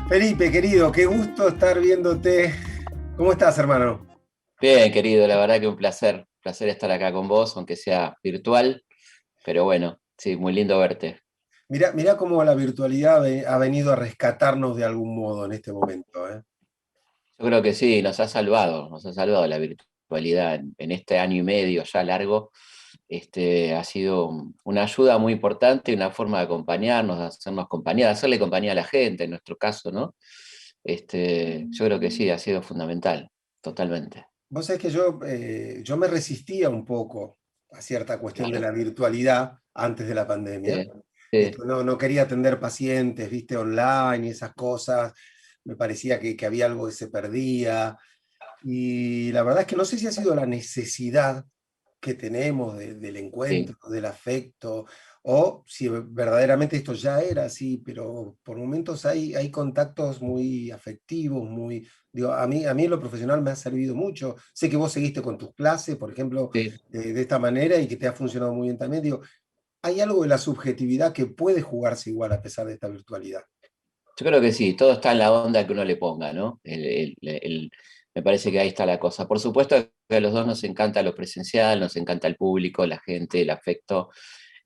Felipe, querido, qué gusto estar viéndote. ¿Cómo estás, hermano? Bien, querido, la verdad que un placer estar acá con vos, aunque sea virtual, pero bueno, sí, muy lindo verte. Mirá cómo la virtualidad ha venido a rescatarnos de algún modo en este momento, ¿eh? Yo creo que sí, nos ha salvado la virtualidad en este año y medio ya largo. Ha sido una ayuda muy importante, una forma de acompañarnos, de hacernos compañía, de hacerle compañía a la gente, en nuestro caso, ¿no? Yo creo que sí, ha sido fundamental, totalmente. Vos sabés que yo me resistía un poco a cierta cuestión de Claro. la virtualidad antes de la pandemia. Sí, sí, No quería atender pacientes, viste, online y esas cosas. Me parecía que había algo que se perdía. Y la verdad es que no sé si ha sido la necesidad que tenemos del sí. encuentro, del afecto, o si verdaderamente esto ya era así, pero por momentos hay contactos muy afectivos, digo, a mí en lo profesional me ha servido mucho. Sé que vos seguiste con tus clases, por ejemplo, Sí. de esta manera y que te ha funcionado muy bien también. Digo, hay algo de la subjetividad que puede jugarse igual a pesar de esta virtualidad. Yo creo que sí, todo está en la onda que uno le ponga, ¿no? Me parece que ahí está la cosa. Por supuesto que a los dos nos encanta lo presencial, nos encanta el público, la gente, el afecto,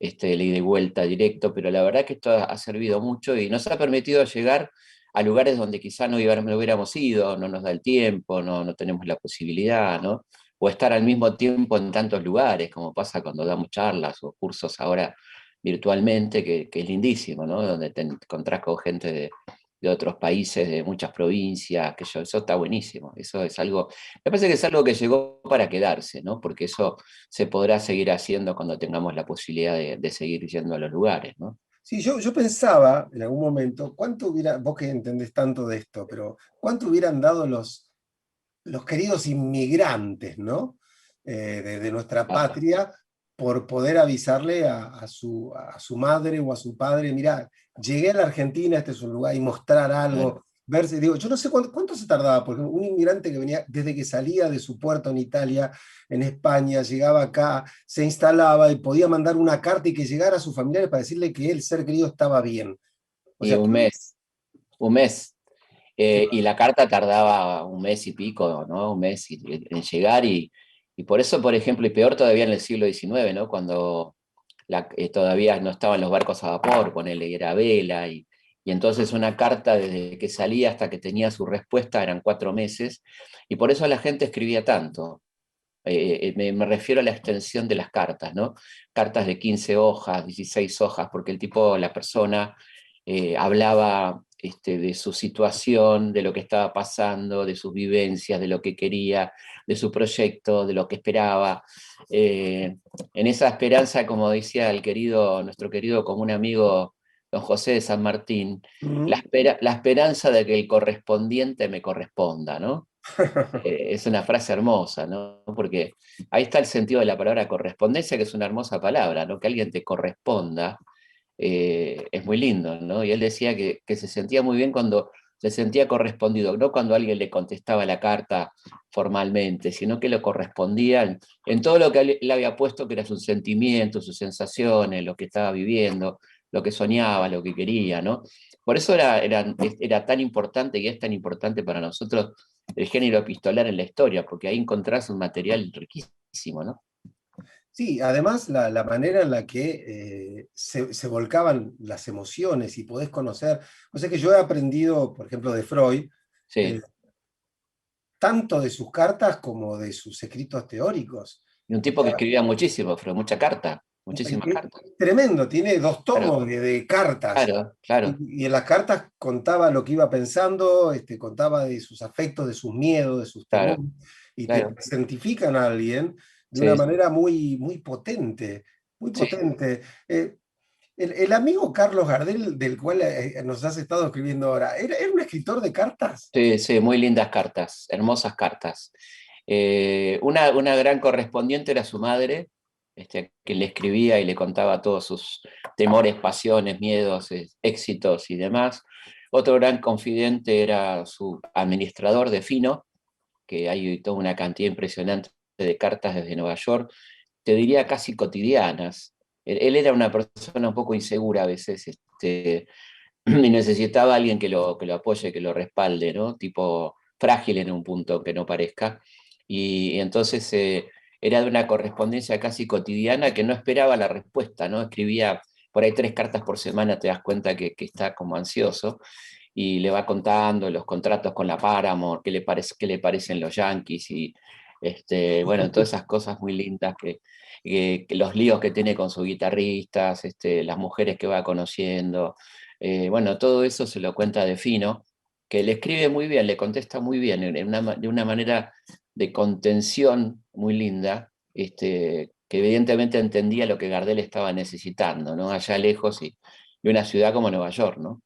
el ida y vuelta directo, pero la verdad que esto ha servido mucho y nos ha permitido llegar a lugares donde quizá no hubiéramos ido, no nos da el tiempo, no tenemos la posibilidad, ¿no? O estar al mismo tiempo en tantos lugares, como pasa cuando damos charlas o cursos ahora virtualmente, que es lindísimo, ¿no? Donde te encontrás con gente de otros países, de muchas provincias, eso está buenísimo. Eso es algo, me parece que es algo que llegó para quedarse, ¿no? Porque eso se podrá seguir haciendo cuando tengamos la posibilidad de seguir yendo a los lugares, ¿no? Sí, yo pensaba en algún momento, vos que entendés tanto de esto, pero cuánto hubieran dado los queridos inmigrantes, ¿no? De nuestra Ah, patria, por poder avisarle a su madre o a su padre, mira, llegué a la Argentina, este es un lugar, y mostrar claro. algo, verse, digo, yo no sé cuánto se tardaba, porque un inmigrante que venía desde que salía de su puerto en Italia, en España, llegaba acá, se instalaba y podía mandar una carta y que llegara a sus familiares para decirle que el ser querido estaba bien. O Y sea, un mes. Y la carta tardaba un mes y pico, ¿no? Un mes en llegar y por eso, por ejemplo, y peor todavía en el siglo XIX, ¿no? Cuando todavía no estaban los barcos a vapor, ponele, era vela, y entonces una carta desde que salía hasta que tenía su respuesta eran 4 meses, y por eso la gente escribía tanto. Me refiero a la extensión de las cartas, ¿no? Cartas de 15 hojas, 16 hojas, porque el tipo, la persona, hablaba de su situación, de lo que estaba pasando, de sus vivencias, de lo que quería, de su proyecto, de lo que esperaba. Eh, en esa esperanza, como decía nuestro querido común amigo don José de San Martín, ujú. la esperanza de que el correspondiente me corresponda, ¿no? Es una frase hermosa, ¿no? Porque ahí está el sentido de la palabra correspondencia, que es una hermosa palabra, ¿no? Que alguien te corresponda, es muy lindo, ¿no? Y él decía que se sentía muy bien cuando se sentía correspondido, no cuando alguien le contestaba la carta formalmente, sino que lo correspondía en todo lo que él había puesto, que eran sus sentimientos, sus sensaciones, lo que estaba viviendo, lo que soñaba, lo que quería, ¿no? Por eso era tan importante y es tan importante para nosotros el género epistolar en la historia, porque ahí encontrás un material riquísimo, ¿no? Sí, además la manera en la que se volcaban las emociones y podés conocer, o sea que yo he aprendido, por ejemplo, de Freud, eh, Sí. tanto de sus cartas como de sus escritos teóricos. Y un tipo que escribía muchísimo, pero mucha carta, Y muchísimas que, cartas. tremendo, tiene 2 tomos Claro, de cartas. claro, claro, Y en las cartas contaba lo que iba pensando, contaba de sus afectos, de sus miedos, de sus claro, temores, y te claro. personifican a alguien de una Sí, manera muy, muy potente, muy sí, potente. El amigo Carlos Gardel, del cual nos has estado escribiendo ahora, ¿era un escritor de cartas? sí, sí, muy lindas cartas, hermosas cartas. Una gran correspondiente era su madre, que le escribía y le contaba todos sus temores, pasiones, miedos, éxitos y demás. Otro gran confidente era su administrador de Fino, que hay toda una cantidad impresionante de cartas desde Nueva York, te diría casi cotidianas. Él era una persona un poco insegura a veces, y necesitaba a alguien que lo apoye, que lo respalde, ¿no? Tipo frágil en un punto, que no parezca. Y entonces era de una correspondencia casi cotidiana que no esperaba la respuesta, ¿no? Escribía por ahí 3 cartas por semana, te das cuenta que está como ansioso, y le va contando los contratos con la Paramount, qué le parecen los Yankees, y bueno, todas esas cosas muy lindas que los líos que tiene con sus guitarristas, las mujeres que va conociendo. Bueno, todo eso se lo cuenta De Fino, que le escribe muy bien, le contesta muy bien, de una manera de contención muy linda, que evidentemente entendía lo que Gardel estaba necesitando, ¿no? Allá lejos y de una ciudad como Nueva York, ¿no?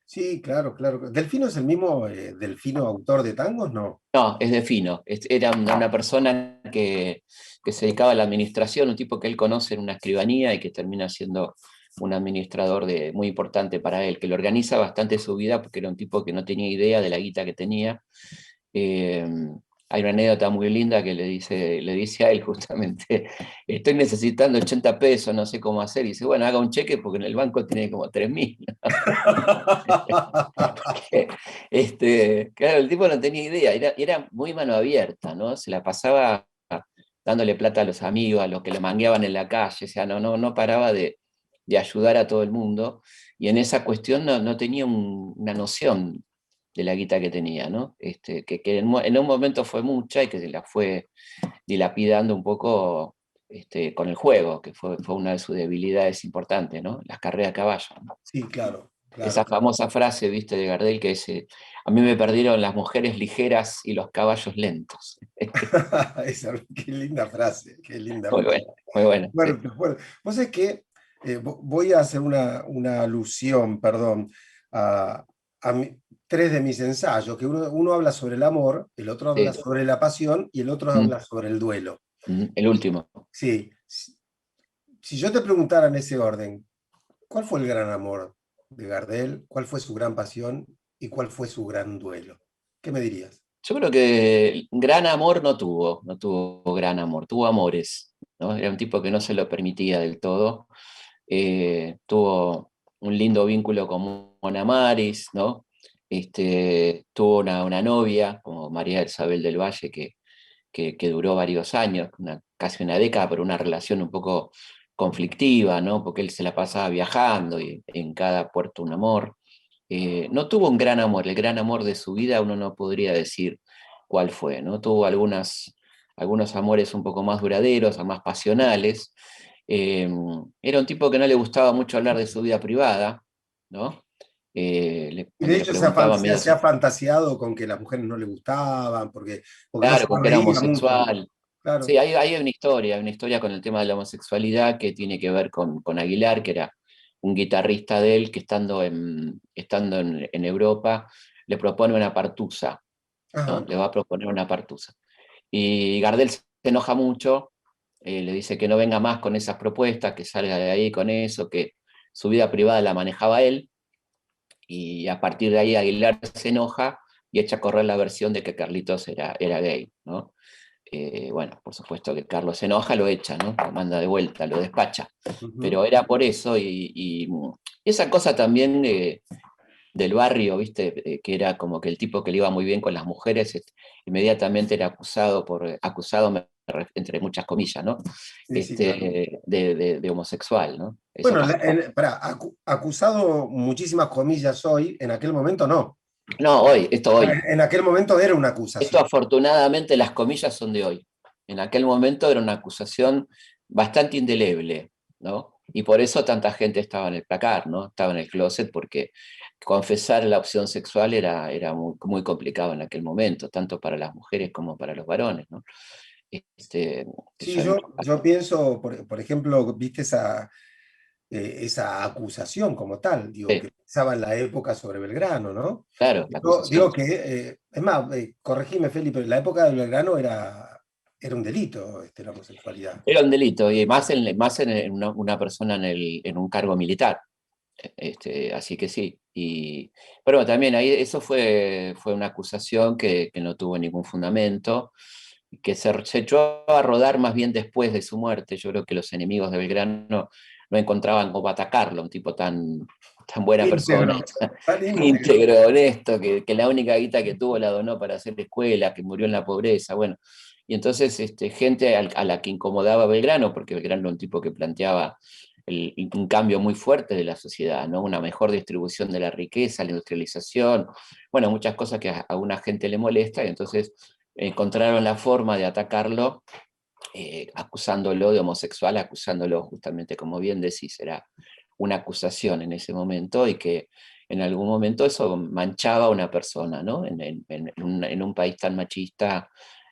Sí, claro, claro. ¿Delfino es el mismo Delfino autor de tangos? No. No, es De Fino. Era una persona que se dedicaba a la administración, un tipo que él conoce en una escribanía y que termina siendo un administrador muy importante para él, que le organiza bastante su vida porque era un tipo que no tenía idea de la guita que tenía. Eh, Hay una anécdota muy linda que le dice a él justamente, estoy necesitando 80 pesos, no sé cómo hacer. Y dice, bueno, haga un cheque porque en el banco tiene como 3.000. Claro, el tipo no tenía idea, era muy mano abierta, ¿no? Se la pasaba dándole plata a los amigos, a los que le mangueaban en la calle, o sea, no paraba de ayudar a todo el mundo, y en esa cuestión no tenía una noción de la guita que tenía, ¿no? Que en un momento fue mucha y que se la fue dilapidando un poco con el juego, que fue una de sus debilidades importantes, ¿no? Las carreras a caballo, ¿no? Sí, claro, claro, Esa claro. famosa frase, viste, de Gardel, que es, a mí me perdieron las mujeres ligeras y los caballos lentos. Qué linda frase, qué linda Muy frase. bueno, muy bueno. Sí, Fuerte, fuerte. Vos sabés que voy a hacer una alusión, perdón, a, tres de mis ensayos, que uno habla sobre el amor, el otro habla sí. sobre la pasión y el otro Mm, habla sobre el duelo. el último. Sí, si yo te preguntara en ese orden, ¿cuál fue el gran amor de Gardel? ¿Cuál fue su gran pasión? ¿Y cuál fue su gran duelo? ¿Qué me dirías? Yo creo que gran amor no tuvo gran amor, tuvo amores, ¿no? Era un tipo que no se lo permitía del todo. Tuvo un lindo vínculo con Mona Maris, ¿no? Tuvo una novia como María Isabel del Valle que duró varios años, casi una década, pero una relación un poco conflictiva, ¿no? Porque él se la pasaba viajando y en cada puerto un amor. No tuvo un gran amor, el gran amor de su vida uno no podría decir cuál fue, ¿no? Tuvo algunos amores un poco más duraderos, más pasionales. Eh, Era un tipo que no le gustaba mucho hablar de su vida privada, ¿no? Y de Cuando le hecho preguntaban medio se ha fantaseado con que las mujeres no le gustaban, porque no se claro, con que era reía mucho. homosexual. Sí, Claro. hay una historia con el tema de la homosexualidad que tiene que ver con Aguilar, que era un guitarrista de él que estando en Europa le propone una partusa, ¿no? Ajá. Le va a proponer una partusa. Y Gardel se enoja mucho, le dice que no venga más con esas propuestas, que salga de ahí con eso, que su vida privada la manejaba él, y a partir de ahí Aguilar se enoja y echa a correr la versión de que Carlitos era gay, ¿no? Bueno, por supuesto que Carlos se enoja, lo echa, ¿no? Lo manda de vuelta, lo despacha. Ujú. Pero era por eso, y esa cosa también del barrio, ¿viste? Que era como que el tipo que le iba muy bien con las mujeres, inmediatamente era acusado entre muchas comillas, ¿no? Sí, sí, claro. De homosexual, ¿no? Eso Bueno, pasó. acusado muchísimas comillas hoy, en aquel momento no. No, hoy. En aquel momento era una Esto acusación. afortunadamente las comillas son de hoy. En aquel momento era una acusación bastante indeleble, ¿no? Y por eso tanta gente estaba en el placar, ¿no? Estaba en el closet porque confesar la opción sexual era muy complicado en aquel momento, tanto para las mujeres como para los varones, ¿no? Este, Sí, eso hay muchos yo casos. pienso, por ejemplo, viste esa acusación como tal, digo, Sí, que pasaba en la época sobre Belgrano, ¿no? claro, la Digo acusación. que, es más, corregime, Felipe, la época de Belgrano era un delito, la homosexualidad. Era un delito, y más en una persona en un cargo militar. Así que sí. Pero bueno, también ahí eso fue una acusación que no tuvo ningún fundamento. que se echó a rodar más bien después de su muerte. Yo creo que los enemigos de Belgrano no encontraban cómo atacarlo, un tipo tan buena persona, Íntegro, tan íntegro. íntegro, honesto, que la única guita que tuvo la donó para hacer escuela, que murió en la pobreza, bueno. Y entonces gente a la que incomodaba Belgrano, porque Belgrano era un tipo que planteaba un cambio muy fuerte de la sociedad, ¿no? Una mejor distribución de la riqueza, la industrialización, bueno, muchas cosas que a una gente le molesta, y entonces encontraron la forma de atacarlo, acusándolo de homosexual, acusándolo justamente, como bien decís, era una acusación en ese momento, y que en algún momento eso manchaba a una persona, ¿no? En un país tan machista,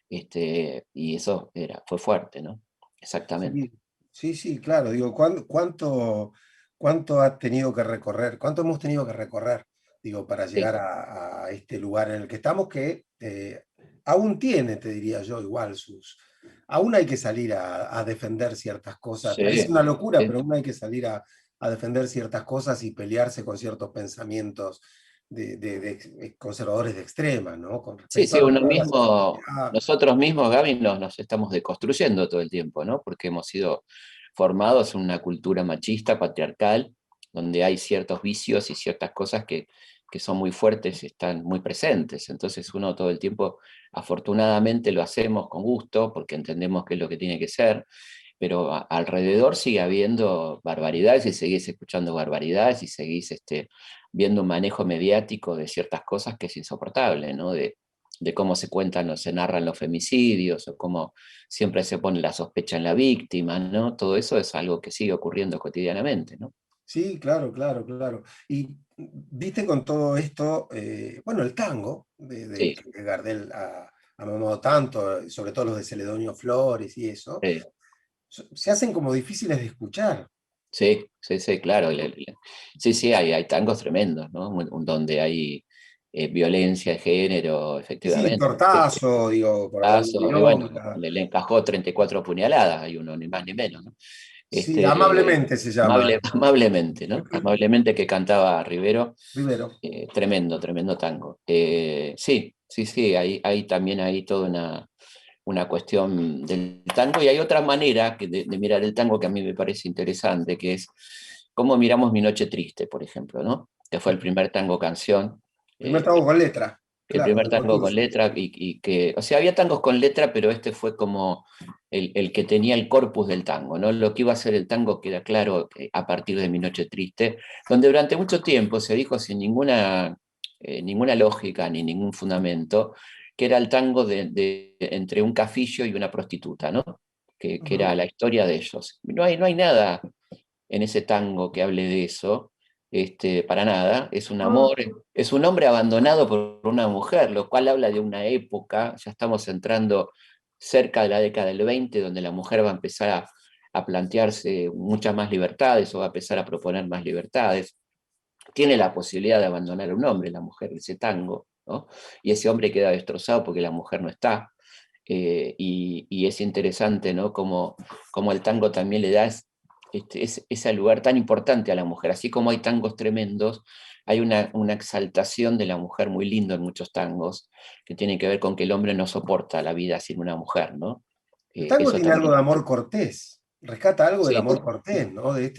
y eso fue fuerte, ¿no? Exactamente. Sí, sí, sí, claro. Digo, ¿cuánto ha tenido que recorrer? ¿Cuánto hemos tenido que recorrer? Digo, para Sí, llegar a este lugar en el que estamos, que aún tiene, te diría yo, igual aún hay que salir a defender ciertas cosas. Parece sí, una locura, sí. pero aún hay que salir a defender ciertas cosas y pelearse con ciertos pensamientos de conservadores de extrema, ¿no? Con Sí, respecto sí, a uno toda la mismo, sexualidad. nosotros mismos, Gaby, nos estamos deconstruyendo todo el tiempo, ¿no? Porque hemos sido formados en una cultura machista, patriarcal, donde hay ciertos vicios y ciertas cosas que son muy fuertes y están muy presentes. Entonces uno todo el tiempo, afortunadamente, lo hacemos con gusto, porque entendemos qué es lo que tiene que ser, pero alrededor sigue habiendo barbaridades, y seguís escuchando barbaridades, y seguís viendo un manejo mediático de ciertas cosas que es insoportable, ¿no? De cómo se cuentan o se narran los femicidios, o cómo siempre se pone la sospecha en la víctima, ¿no? Todo eso es algo que sigue ocurriendo cotidianamente, ¿no? Sí, claro, claro, claro. Y viste con todo esto, bueno, el tango, Sí, que Gardel ha mamado tanto, sobre todo los de Celedonio Flores y eso, sí, se hacen como difíciles de escuchar. sí, sí, sí, claro. Sí, sí, hay tangos tremendos, ¿no? Donde hay violencia de género, Sí, efectivamente. Sí, sí. tortazo, digo, por hablar de Caso, y bueno, milonga. le encajó 34 puñaladas, hay uno, ni más ni menos, ¿no? Sí, Este, amablemente se llama. amablemente, ¿no? Amablemente, que cantaba Rivero, Rivero. tremendo, tremendo tango. Sí, sí, sí, hay también ahí toda una cuestión del tango, y hay otra manera de mirar el tango que a mí me parece interesante, que es cómo miramos Mi Noche Triste, por ejemplo, ¿no? Que fue el primer tango canción. Primer eh, tango con letra, el claro, primer de lo tango con tuyo. letra, y que, o sea, había tangos con letra, pero este fue como el que tenía el corpus del tango, ¿no? Lo que iba a ser el tango queda claro a partir de Mi Noche Triste, donde durante mucho tiempo se dijo sin ninguna lógica ni ningún fundamento, que era el tango entre un cafillo y una prostituta, ¿no? Que era Ujú. la historia de ellos. No hay nada en ese tango que hable de eso, para nada. Es un Mm. amor, es un hombre abandonado por una mujer, lo cual habla de una época, ya estamos entrando cerca de la década del 20, donde la mujer va a empezar a plantearse muchas más libertades, o va a empezar a proponer más libertades. Tiene la posibilidad de abandonar a un hombre, la mujer, de ese tango, ¿no? Y ese hombre queda destrozado porque la mujer no está. Y es interesante, ¿no? Como el tango también le da ese lugar tan importante a la mujer. Así como hay tangos tremendos, hay una exaltación de la mujer muy lindo en muchos tangos, que tiene que ver con que el hombre no soporta la vida sin una mujer, ¿no? El tango Eso tiene algo también. de amor cortés, rescata algo del Sí, amor cortés, ¿no? sí,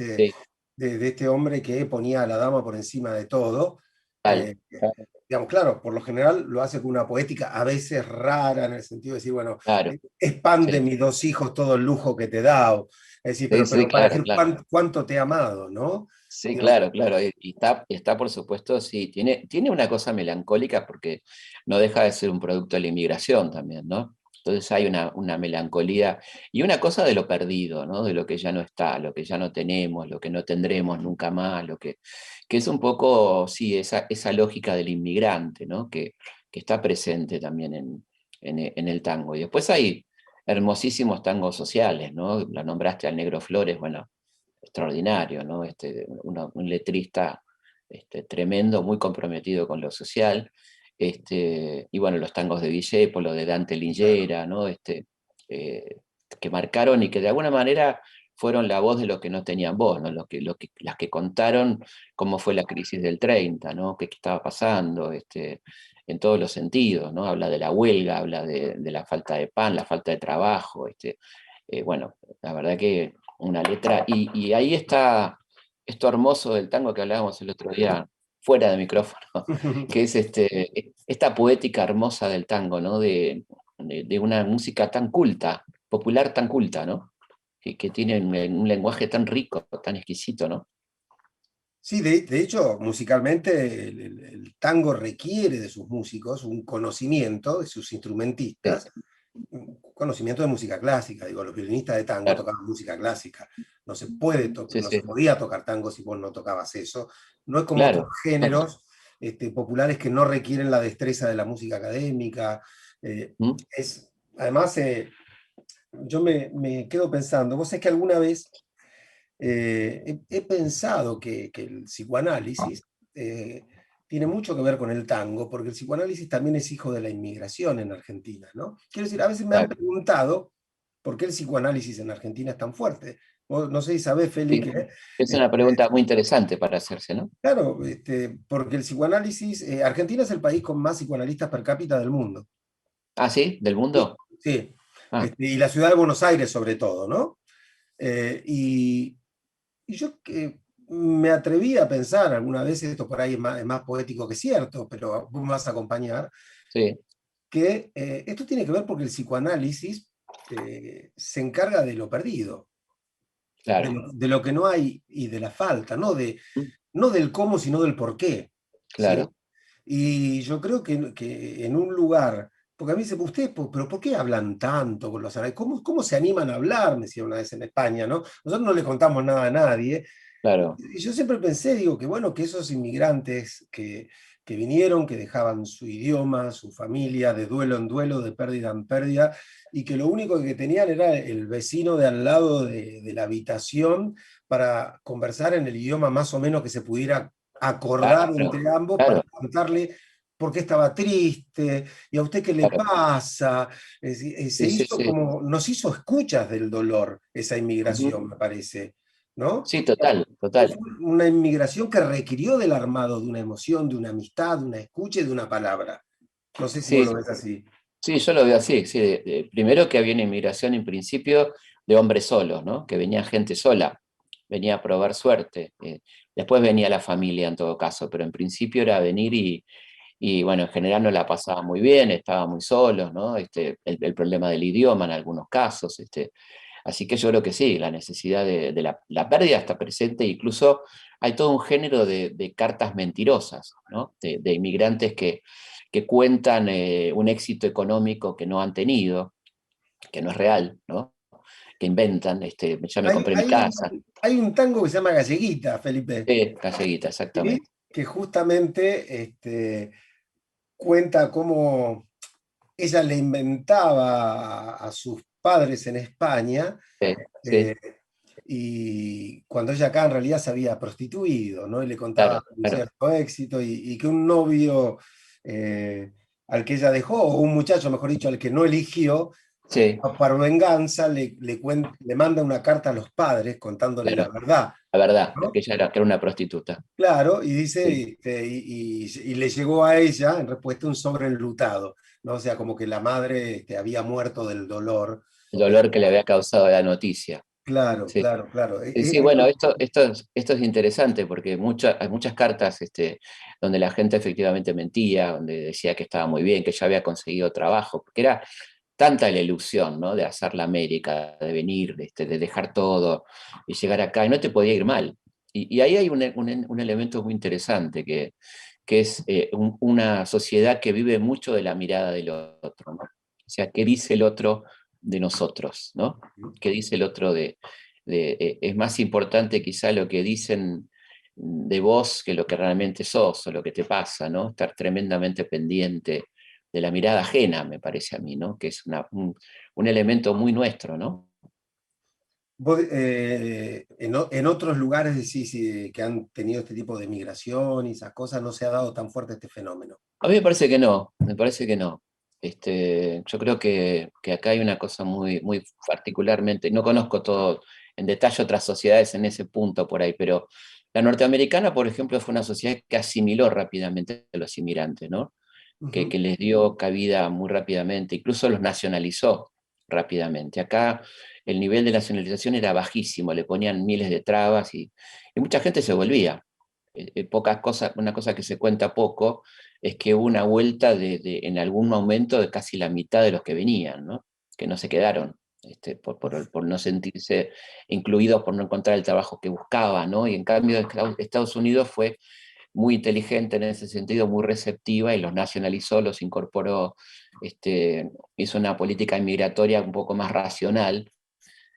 De este hombre que ponía a la dama por encima de todo. tal, Digamos, claro, por lo general lo hace con una poética a veces rara, en el sentido de decir, bueno, claro. es pan de Sí, mis dos hijos todo el lujo que te da. Es decir, sí, sí, pero para claro, decir claro. cuánto te he amado, ¿no? Sí, Digo, claro, claro. Y está, por supuesto, sí, tiene una cosa melancólica, porque no deja de ser un producto de la inmigración también, ¿no? Entonces hay una melancolía y una cosa de lo perdido, ¿no? De lo que ya no está, lo que ya no tenemos, lo que no tendremos nunca más, que es un poco, sí, esa lógica del inmigrante, ¿no? Que está presente también en el tango. Y después hay hermosísimos tangos sociales, ¿no? La nombraste al Negro Flores, bueno, extraordinario, ¿no? Un letrista tremendo, muy comprometido con lo social. Y bueno, los tangos de Discépolo, de Dante claro. Lingera, ¿no? Eh, que marcaron y que de alguna manera fueron la voz de los que no tenían voz, ¿no? Las que contaron cómo fue la crisis del 30, ¿no? Qué estaba pasando. en todos los sentidos, ¿no? Habla de la huelga, habla de la falta de pan, la falta de trabajo, bueno, la verdad que una letra, y ahí está esto hermoso del tango que hablábamos el otro día, fuera de micrófono, que es esta poética hermosa del tango, ¿no? De una música tan culta, popular tan culta, ¿no? Que tiene un lenguaje tan rico, tan exquisito, ¿no? Sí, de hecho, musicalmente el tango requiere de sus músicos un conocimiento, de sus Sí, instrumentistas, un conocimiento de música clásica. Digo, los violinistas de tango claro. tocaban música clásica. Sí, No se sí, podía tocar tango si vos no tocabas eso. No es como otros claro, claro. géneros populares que no requieren la destreza de la música académica. ¿Mm? Además, yo me quedo pensando, vos sabés que alguna vez he pensado que el psicoanálisis eh, tiene mucho que ver con el tango, porque el psicoanálisis también es hijo de la inmigración en Argentina, ¿no? Quiero decir, a veces me han Claro. preguntado por qué el psicoanálisis en Argentina es tan fuerte. Vos no sé si sabés, Feli, Sí. que, Es eh, una pregunta muy interesante para hacerse, ¿no? claro, porque el psicoanálisis, Argentina es el país con más psicoanalistas per cápita del mundo. Ah, sí, del Sí, mundo. sí. Ah, Y la ciudad de Buenos Aires sobre todo, ¿no? Eh, y, Y yo me atreví a pensar alguna vez, esto por ahí es más poético que cierto, pero vos me vas a acompañar, sí, que esto tiene que ver porque el psicoanálisis se encarga de lo perdido, claro. de lo que no hay y de la falta, Mm, no del cómo, sino del por qué. ¿Sí? claro, Y yo creo que en un lugar, porque a mí se dice, ustedes, pero ¿por qué hablan tanto con los árabes? ¿Cómo se animan a hablar? Me decía una vez en España, ¿no? Nosotros no le contamos nada a nadie. claro, Y yo siempre pensé, digo, que bueno, que esos inmigrantes que vinieron, que dejaban su idioma, su familia, de duelo en duelo, de pérdida en pérdida, y que lo único que tenían era el vecino de al lado de la habitación para conversar en el idioma más o menos que se pudiera acordar claro, entre ambos para claro, contarle por qué estaba triste y a usted qué le claro. pasa. Se Sí, sí, hizo sí. como, nos hizo escuchas del dolor esa inmigración, Ujú. me parece, ¿no? Sí, total, Fue total. una inmigración que requirió del armado de una emoción, de una amistad, de una escucha y de una palabra. No sé si vos Sí, lo ves así. sí, yo lo veo así. Sí, primero que había una inmigración en principio de hombres solos, ¿no? Que venía gente sola, venía a probar suerte. Después venía la familia en todo caso, pero en principio era venir y bueno, en general no la pasaba muy bien, estaba muy solos, ¿no? El problema del idioma en algunos casos. Así que yo creo que sí, la necesidad de la pérdida está presente, incluso hay todo un género de cartas mentirosas, ¿no? De inmigrantes que cuentan un éxito económico que no han tenido, que no es real, ¿no? Que inventan, ya me Hay, compré mi hay casa, un, hay un tango que se llama Galleguita, Felipe, Galleguita, ¿sí? exactamente. Que justamente cuenta cómo ella le inventaba a sus padres en España, Sí, eh, sí, y cuando ella acá en realidad se había prostituido, ¿no? Y le contaba claro, un claro, cierto éxito y que un novio eh, al que ella dejó, o un muchacho, mejor dicho, al que no eligió, sí, por venganza le manda una carta a los padres contándole la claro, verdad, la verdad, ¿no? que era una prostituta. Claro, y dice, Sí. y le llegó a ella en respuesta un sobre enlutado, ¿no? O sea, como que la madre había muerto del dolor. El de- dolor que le había causado la noticia. claro, Sí. claro, claro. Sí, sí, bueno, esto es interesante porque hay muchas cartas donde la gente efectivamente mentía, donde decía que estaba muy bien, que ya había conseguido trabajo, porque era tanta la ilusión, ¿no? De hacer la América, de venir, de dejar todo y llegar acá, y no te podía ir mal. Y ahí hay un elemento muy interesante que es una sociedad que vive mucho de la mirada del otro, ¿no? O sea, ¿qué dice el otro de nosotros, ¿no? ¿Qué dice el otro es más importante quizá lo que dicen de vos que lo que realmente sos o lo que te pasa, ¿no? Estar tremendamente pendiente de la mirada ajena, me parece a mí, ¿no? Que es un elemento muy nuestro, ¿no? En otros lugares decís que han tenido este tipo de migración y esas cosas, no se ha dado tan fuerte este fenómeno. A mí me parece que no, me parece que no. Yo creo que acá hay una cosa muy, muy particularmente, no conozco todo en detalle otras sociedades en ese punto por ahí, pero la norteamericana, por ejemplo, fue una sociedad que asimiló rápidamente a los inmigrantes, ¿no? Ujú. que les dio cabida muy rápidamente, incluso los nacionalizó rápidamente. Acá el nivel de nacionalización era bajísimo, le ponían miles de trabas y mucha gente se volvía. Pocas cosas, una cosa que se cuenta poco es que hubo una vuelta en algún momento de casi la mitad de los que venían, ¿no? Que no se quedaron. Por no sentirse incluidos, por no encontrar el trabajo que buscaban, ¿no? Y en cambio Estados Unidos fue muy inteligente en ese sentido, muy receptiva, y los nacionalizó, los incorporó, hizo una política inmigratoria un poco más racional,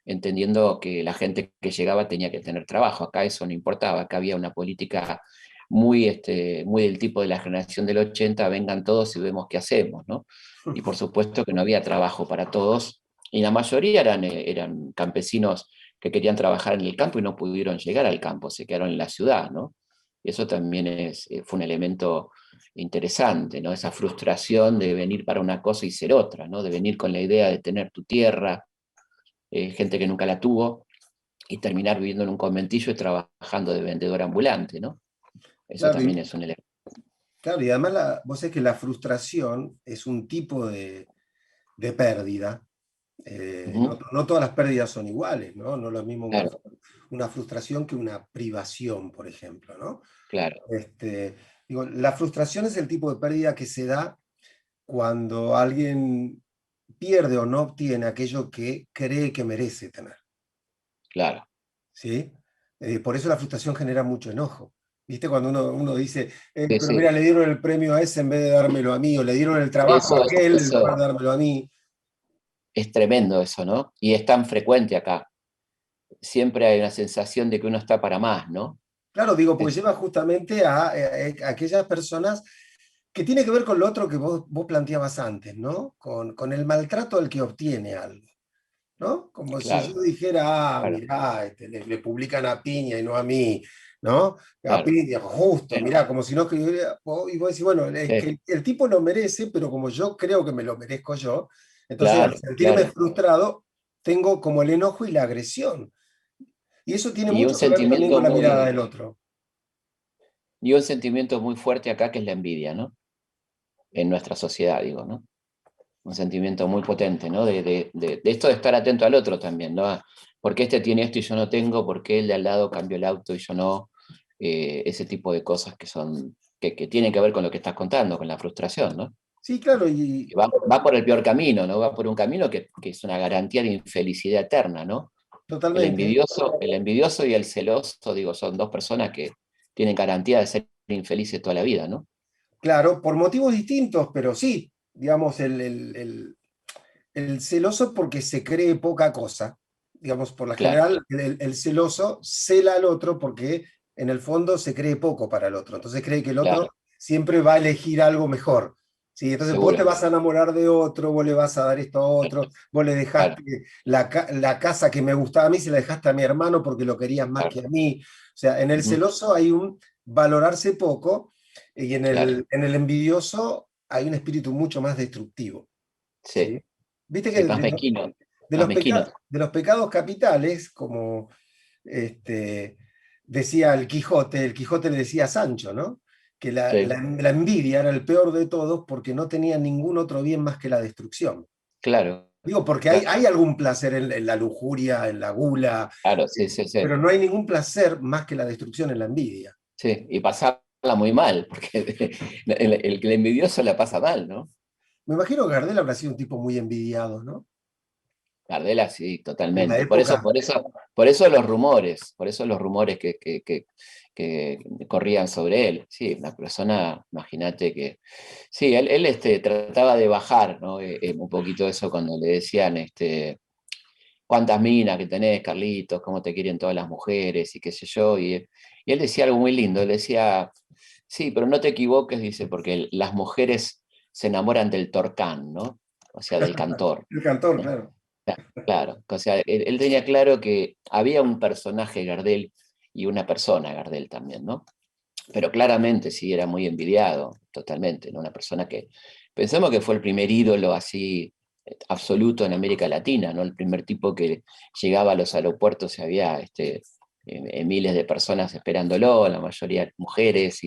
entendiendo que la gente que llegaba tenía que tener trabajo. Acá eso no importaba, acá había una política muy del tipo de la generación del 80, vengan todos y vemos qué hacemos, ¿no? Y por supuesto que no había trabajo para todos, y la mayoría eran campesinos que querían trabajar en el campo y no pudieron llegar al campo, se quedaron en la ciudad, ¿no? Y eso también fue un elemento interesante, ¿no? Esa frustración de venir para una cosa y ser otra, ¿no? De venir con la idea de tener tu tierra, gente que nunca la tuvo, y terminar viviendo en un conventillo y trabajando de vendedor ambulante, ¿no? Eso Claro, también es un elemento. claro, y además vos sabés que la frustración es un tipo de pérdida. No, Ujú, no todas las pérdidas son iguales, ¿no? No es lo mismo claro, una frustración que una privación, por ejemplo, ¿no? claro, Este, digo, la frustración es el tipo de pérdida que se da cuando alguien pierde o no obtiene aquello que cree que merece tener, claro. ¿sí? Por eso la frustración genera mucho enojo. ¿Viste? Cuando uno dice, Sí, pero mira, sí. le dieron el premio a ese en vez de dármelo a mí, o le dieron el Sí, trabajo a aquel en lugar de eso dármelo a mí. es tremendo eso, ¿no? Y es tan frecuente acá. Siempre hay una sensación de que uno está para más, ¿no? Claro, digo, porque Es- lleva justamente a aquellas personas que tiene que ver con lo otro que vos planteabas antes, ¿no? Con el maltrato al que obtiene algo, ¿no? Como si claro, yo dijera, claro, mirá, le publican a Piña y no a mí, ¿no? A claro. Piña, justo, Sí, mirá, como si no, y vos decís, bueno, es sí, que el tipo lo merece, pero como yo creo que me lo merezco yo, entonces al claro, sentirme claro. frustrado, tengo como el enojo y la agresión. Y eso tiene Y un mucho que ver también sentimiento con la mirada muy, del otro. y un sentimiento muy fuerte acá que es la envidia, ¿no? En nuestra sociedad, digo, ¿no? Un sentimiento muy potente, ¿no? De esto de estar atento al otro también, ¿no? ¿Por qué este tiene esto y yo no tengo? ¿Por qué el de al lado cambió el auto y yo no? Ese tipo de cosas que tienen que ver con lo que estás contando, con la frustración, ¿no? Sí, claro, Que va por el peor camino, ¿no? Va por un camino que es una garantía de infelicidad eterna, ¿no? totalmente. El envidioso y el celoso, digo, son dos personas que tienen garantía de ser infelices toda la vida, ¿no? Claro, por motivos distintos, pero sí, digamos, el celoso porque se cree poca cosa. Digamos, por la Claro, general, el celoso cela al otro porque en el fondo se cree poco para el otro. Entonces cree que el otro claro, siempre va a elegir algo mejor. ¿Sí? Entonces vos te seguro, vas a enamorar de otro, vos le vas a dar esto a otro, vos le claro, dejaste la casa que me gustaba a mí, se la dejaste a mi hermano porque lo querías más claro, que a mí. O sea, en el ujú, celoso hay un valorarse poco y claro, en el envidioso hay un espíritu mucho más destructivo. sí, ¿Sí? Viste que sí, más mezquino, de los pecados capitales, como este, decía el Quijote le decía a Sancho, ¿no? Que sí, la envidia era el peor de todos porque no tenía ningún otro bien más que la destrucción. claro, Digo, porque claro, hay algún placer en la lujuria, en la gula, claro, sí, sí, sí, pero no hay ningún placer más que la destrucción en la envidia. sí, y pasarla muy mal, porque el envidioso la pasa mal, ¿no? Me imagino que Gardel habrá sido un tipo muy envidiado, ¿no? Gardela sí, En la totalmente. época. Por eso los rumores que corrían sobre él. Sí, una persona, imagínate que. Sí, él trataba de bajar, ¿no? Un poquito eso cuando le decían, cuántas minas que tenés, Carlitos, cómo te quieren todas las mujeres y qué sé yo. Y él decía algo muy lindo, él decía, sí, pero no te equivoques, dice, porque las mujeres se enamoran del torcán, ¿no? O sea, del cantor. El cantor, claro. Claro, o sea, él tenía claro que había un personaje Gardel y una persona Gardel también, ¿no? Pero claramente sí, era muy envidiado, totalmente, ¿no? Una persona que, pensamos que fue el primer ídolo así absoluto en América Latina, ¿no? El primer tipo que llegaba a los aeropuertos y había miles de personas esperándolo, la mayoría mujeres,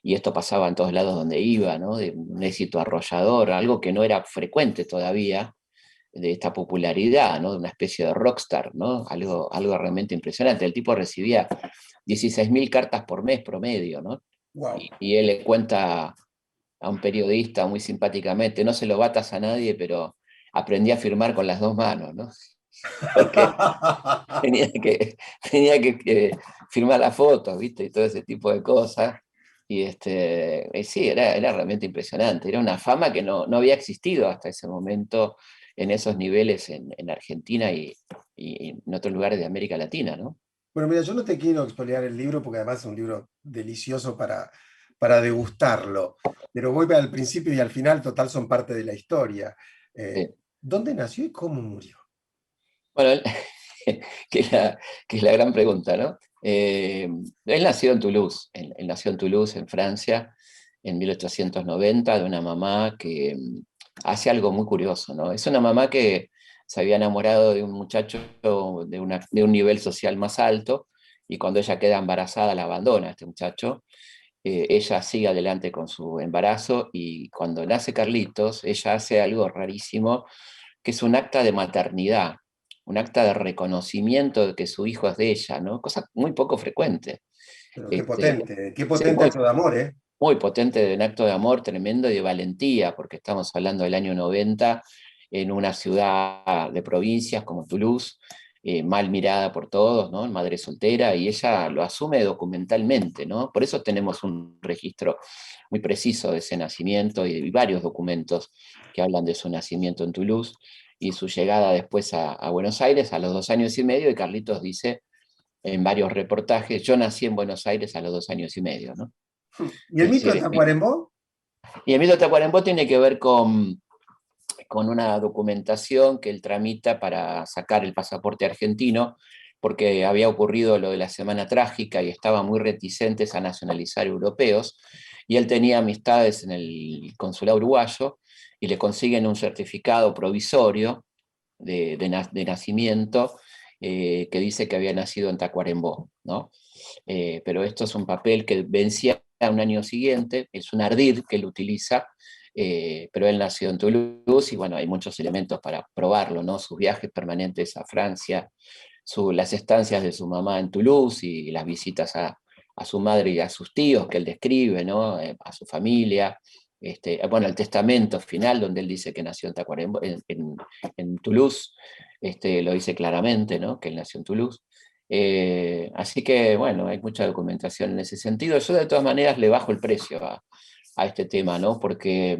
y esto pasaba en todos lados donde iba, ¿no? De un éxito arrollador, algo que no era frecuente todavía, de esta popularidad, ¿no? De una especie de rockstar, ¿no? Algo realmente impresionante. El tipo recibía 16.000 cartas por mes promedio, ¿no? Wow. Y él le cuenta a un periodista muy simpáticamente, no se lo batas a nadie, pero aprendí a firmar con las dos manos, ¿no? Porque tenía que, tenía que firmar las fotos, ¿viste? Y todo ese tipo de cosas. Y sí, era realmente impresionante. Era una fama que no había existido hasta ese momento en esos niveles en Argentina y en otros lugares de América Latina, ¿no? Bueno, mira, yo no te quiero expoliar el libro porque además es un libro delicioso para degustarlo, pero voy al principio y al final, total, son parte de la historia. Sí. ¿Dónde nació y cómo murió? Bueno, que, es la, que es la gran pregunta, ¿no? Él nació en Toulouse, él nació en Toulouse, en Francia, en 1890, de una mamá que hace algo muy curioso, ¿no? Es una mamá que se había enamorado de un muchacho de un nivel social más alto, y cuando ella queda embarazada la abandona a este muchacho. Ella sigue adelante con su embarazo, y cuando nace Carlitos, ella hace algo rarísimo, que es un acta de maternidad, un acta de reconocimiento de que su hijo es de ella, ¿no? Cosa muy poco frecuente. Pero Este, qué sí, potente acto de amor, ¿eh? muy potente, de un acto de amor tremendo y de valentía, porque estamos hablando del año 90 en una ciudad de provincias como Toulouse, mal mirada por todos, ¿no? Madre soltera, y ella lo asume documentalmente, ¿no? Por eso tenemos un registro muy preciso de ese nacimiento y varios documentos que hablan de su nacimiento en Toulouse y su llegada después a Buenos Aires a los 2 años y medio, y Carlitos dice en varios reportajes: yo nací en Buenos Aires a los 2 años y medio, ¿no? ¿Y el Es mito de decir, Tacuarembó? y Emilio Tacuarembó tiene que ver con una documentación que él tramita para sacar el pasaporte argentino, porque había ocurrido lo de la Semana Trágica y estaban muy reticentes a nacionalizar europeos, y él tenía amistades en el consulado uruguayo y le consiguen un certificado provisorio de nacimiento, que dice que había nacido en Tacuarembó, ¿no? Pero esto es un papel que vencía un año siguiente, es un ardid que él utiliza, pero él nació en Toulouse y bueno, hay muchos elementos para probarlo, ¿no? Sus viajes permanentes a Francia, las estancias de su mamá en Toulouse y las visitas a su madre y a sus tíos que él describe, ¿no? A su familia. Bueno, el testamento final donde él dice que nació en Tacuarembó, en Toulouse, lo dice claramente, ¿no? Que él nació en Toulouse. Así que, bueno, hay mucha documentación en ese sentido. Yo de todas maneras le bajo el precio a este tema, ¿no? Porque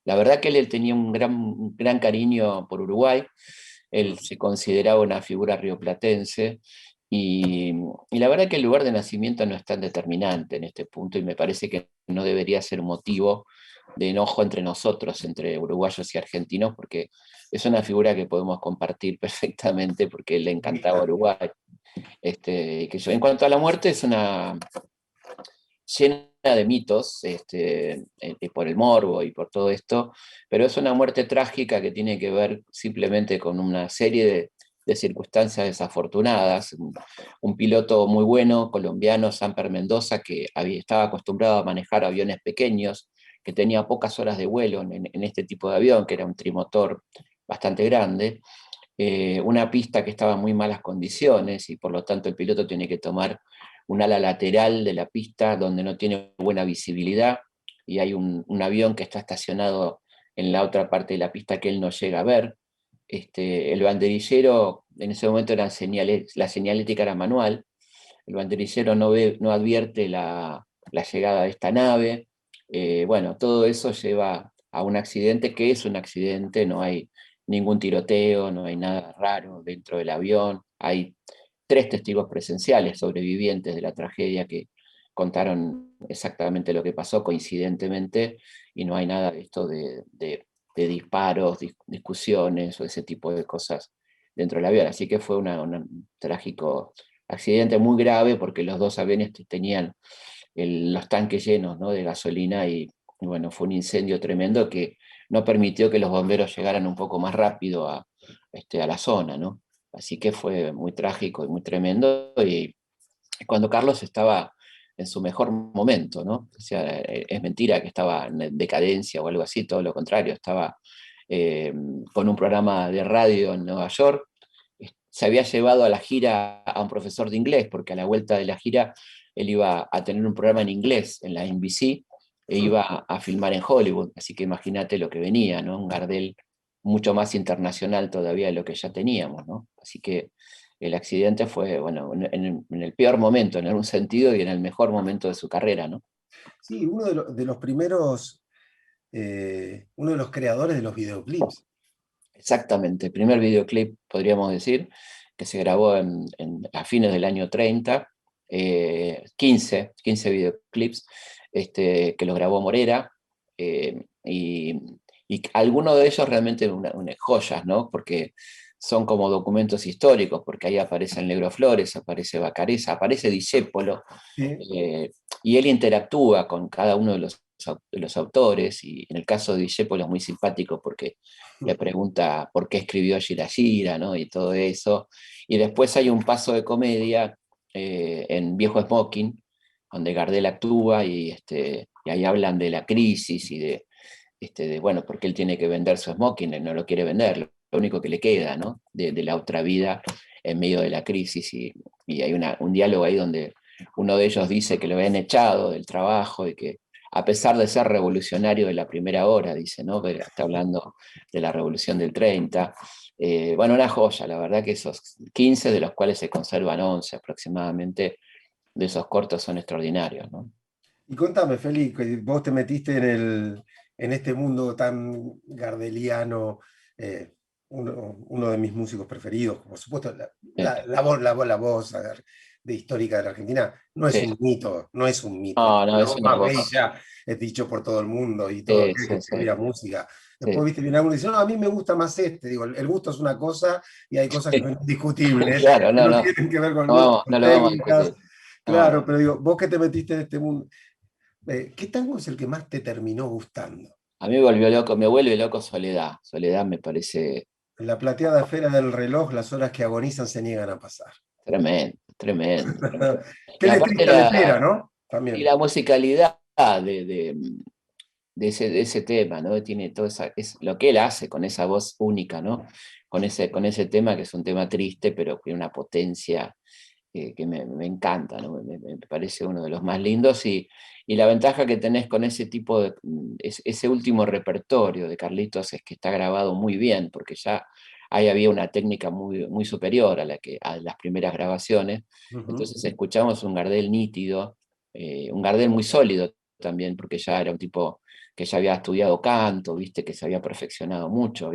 la verdad que él tenía un gran cariño por Uruguay, él se consideraba una figura rioplatense, y, y la verdad que el lugar de nacimiento no es tan determinante en este punto, y me parece que no debería ser motivo de enojo entre nosotros, entre uruguayos y argentinos, porque es una figura que podemos compartir perfectamente, porque él le encantaba Uruguay. En cuanto a la muerte, es una llena de mitos, por el morbo y por todo esto, pero es una muerte trágica que tiene que ver simplemente con una serie de circunstancias desafortunadas. Un piloto muy bueno, colombiano, Samper Mendoza, que estaba acostumbrado a manejar aviones pequeños, que tenía pocas horas de vuelo en este tipo de avión, que era un trimotor bastante grande, una pista que estaba en muy malas condiciones, y por lo tanto el piloto tiene que tomar un ala lateral de la pista donde no tiene buena visibilidad, y hay un avión que está estacionado en la otra parte de la pista que él no llega a ver. El banderillero, en ese momento la señalética era manual, el banderillero no advierte la llegada de esta nave. Bueno, todo eso lleva a un accidente que es un accidente, no hay ningún tiroteo, no hay nada raro dentro del avión. Hay 3 testigos presenciales sobrevivientes de la tragedia que contaron exactamente lo que pasó coincidentemente, y no hay nada de esto de disparos, discusiones o ese tipo de cosas dentro del avión. Así que fue un trágico accidente muy grave, porque los dos aviones tenían los tanques llenos, ¿no? De gasolina, y bueno, fue un incendio tremendo que no permitió que los bomberos llegaran un poco más rápido a la zona, ¿no? Así que fue muy trágico y muy tremendo. Y cuando Carlos estaba en su mejor momento, ¿no? O sea, es mentira que estaba en decadencia o algo así, todo lo contrario, estaba con un programa de radio en Nueva York. Se había llevado a la gira a un profesor de inglés, porque a la vuelta de la gira él iba a tener un programa en inglés en la NBC e iba a filmar en Hollywood, así que imagínate lo que venía, ¿no? Un Gardel mucho más internacional todavía de lo que ya teníamos, ¿no? Así que el accidente fue, bueno, en el peor momento, en algún sentido, y en el mejor momento de su carrera, ¿no? Sí, uno de los primeros, uno de los creadores de los videoclips. Exactamente, el primer videoclip, podríamos decir, que se grabó a fines del año 30, 15 videoclips, que los grabó Morera, y algunos de ellos realmente unas joyas, ¿no? Porque son como documentos históricos, porque ahí aparece el Negro Flores, aparece Bacareza, aparece Discépolo, Sí. y él interactúa con cada uno de los autores, y en el caso de Discépolo es muy simpático porque le pregunta por qué escribió Gira Gira, ¿no? Y todo eso. Y después hay un paso de comedia en Viejo Smoking, donde Gardel actúa y ahí hablan de la crisis y bueno, porque él tiene que vender su smoking, él no lo quiere vender, lo único que le queda, ¿no? De la otra vida en medio de la crisis. Y hay un diálogo ahí donde uno de ellos dice que lo habían echado del trabajo y que a pesar de ser revolucionario de la primera hora, dice, ¿no? Pero está hablando de la revolución del 30. Bueno, una joya, la verdad que esos 15, de los cuales se conservan 11 aproximadamente, de esos cortos son extraordinarios, ¿no? Y contame, Félix, que vos te metiste en este mundo tan gardeliano, uno de mis músicos preferidos, por supuesto, la voz de histórica de la Argentina, no es Sí. un mito, no es un mito, No, no, la es voz una más voz. bella, es dicho por todo el mundo y todo Sí, aquel que sí, sí, escribía música. Después, sí. viste, viene alguno y dice, no, a mí me gusta más este, digo, el gusto es una cosa y hay cosas que son indiscutibles, Claro, que no, no no, tienen que ver con no, gustos, no con lo vamos a técnicas. discutir. No, Claro, no. pero digo, vos que te metiste en este mundo, ¿qué tango es el que más te terminó gustando? A mí me volvió loco, me vuelve loco Soledad. Soledad me parece En la plateada esfera del reloj, las horas que agonizan se niegan a pasar. tremendo, tremendo, tremendo. Qué Y aparte letrista letera, ¿no? y También. la musicalidad de ese tema, ¿no? Tiene todo es lo que él hace con esa voz única, ¿no? Con ese tema que es un tema triste, pero que una potencia que me encanta, ¿no? Me parece uno de los más lindos y la ventaja que tenés con ese tipo ese último repertorio de Carlitos es que está grabado muy bien, porque ya ahí había una técnica muy, muy superior a las primeras grabaciones, Ujú. entonces escuchamos un Gardel nítido, un Gardel muy sólido también, porque ya era un tipo que ya había estudiado canto, viste, que se había perfeccionado mucho,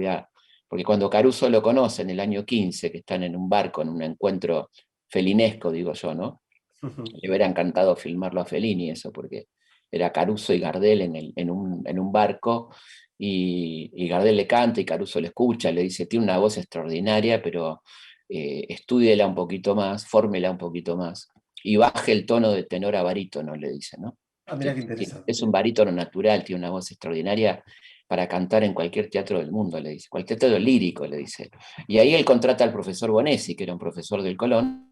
porque cuando Caruso lo conoce en el año 15, que están en un barco, en un encuentro felinesco, digo yo, ¿no? Le hubiera encantado filmarlo a Fellini eso, porque era Caruso y Gardel en un barco, y Gardel le canta y Caruso le escucha, le dice, tiene una voz extraordinaria, pero estúdiela un poquito más, fórmela un poquito más, y baje el tono de tenor a barítono, le dice, ¿no? Ah, mira qué interesante. Es un barítono natural, tiene una voz extraordinaria para cantar en cualquier teatro del mundo, le dice, cualquier teatro lírico, le dice. Y ahí él contrata al profesor Bonesi, que era un profesor del Colón,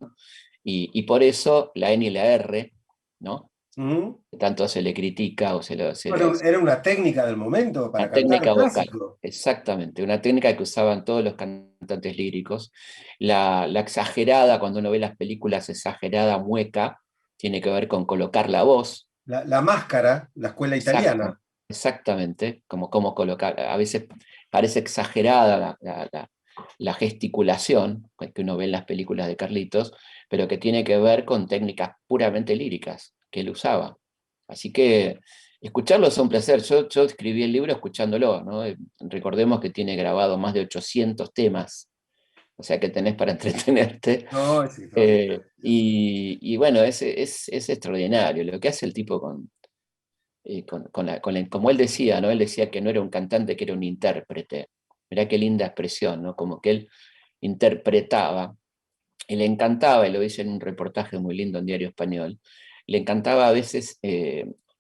y por eso la N y la R, ¿no? Ujú. Tanto se le critica o se lo... Bueno, era una técnica del momento para La cantar técnica vocal, clásico. exactamente, una técnica que usaban todos los cantantes líricos. La exagerada, cuando uno ve las películas exagerada, mueca, tiene que ver con colocar la voz. La máscara, la escuela Exacto, italiana. exactamente, como colocar, a veces parece exagerada la gesticulación que uno ve en las películas de Carlitos, pero que tiene que ver con técnicas puramente líricas que él usaba. Así que escucharlo es un placer. Yo escribí el libro escuchándolo, ¿no? Recordemos que tiene grabado más de 800 temas, o sea que tenés para entretenerte. No, es extraordinario. Y bueno, es extraordinario lo que hace el tipo como él decía, ¿no? Él decía que no era un cantante, que era un intérprete. Mirá qué linda expresión, ¿no? Como que él interpretaba, y le encantaba, y lo dice en un reportaje muy lindo en Diario Español, le encantaba a veces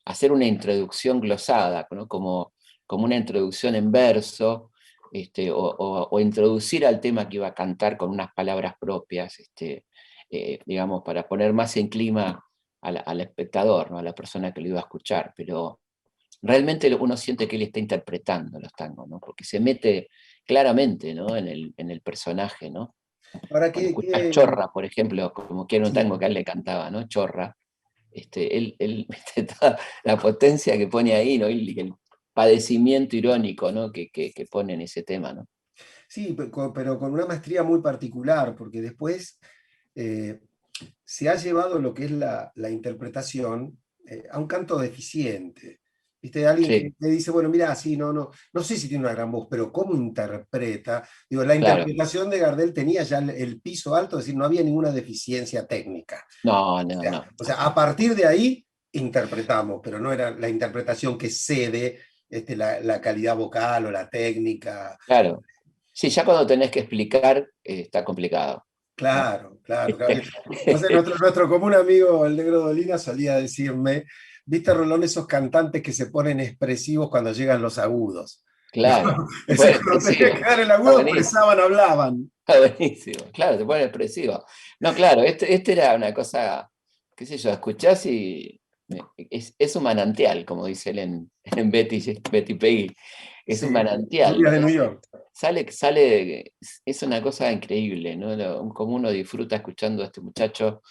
hacer una introducción glosada, ¿no? Como una introducción en verso, o introducir al tema que iba a cantar con unas palabras propias, digamos, para poner más en clima al espectador, ¿no? A la persona que lo iba a escuchar, pero realmente uno siente que él está interpretando los tangos, ¿no? Porque se mete claramente, ¿no? en el personaje, ¿no? Ahora, Cuando escuchas Chorra, por ejemplo, como que era un tango sí. que a él le cantaba, ¿no? Chorra, viste, toda la potencia que pone ahí, ¿no? Y el padecimiento irónico, ¿no? Que pone en ese tema, ¿no? Sí, pero con una maestría muy particular, porque después eh, se ha llevado lo que es la interpretación a un canto deficiente. ¿Viste? Alguien Sí, que dice, bueno, mira, sí, no sé si tiene una gran voz, pero ¿cómo interpreta? Digo, la claro. interpretación de Gardel tenía ya el piso alto, es decir, no había ninguna deficiencia técnica. No, no, no. A partir de ahí interpretamos, pero no era la interpretación que cede la calidad vocal o la técnica. Claro. Sí, ya cuando tenés que explicar, está complicado, ¿no? Claro, claro, claro. No sé, nuestro común amigo, el Negro Dolina, solía decirme, ¿viste, Rolón, esos cantantes que se ponen expresivos cuando llegan los agudos? Claro. Se Ese pone cuando tenía expresivo. que dar el Está agudo, buenísimo. expresaban, hablaban. Está buenísimo. Claro, se pone expresivo. No, claro, este era una cosa, qué sé yo, escuchás y es un manantial, como dice él en Betty Peggy. Es un Sí, manantial, Lluvias ¿no? de New York. Es una cosa increíble, ¿no? Como uno disfruta escuchando a este muchacho,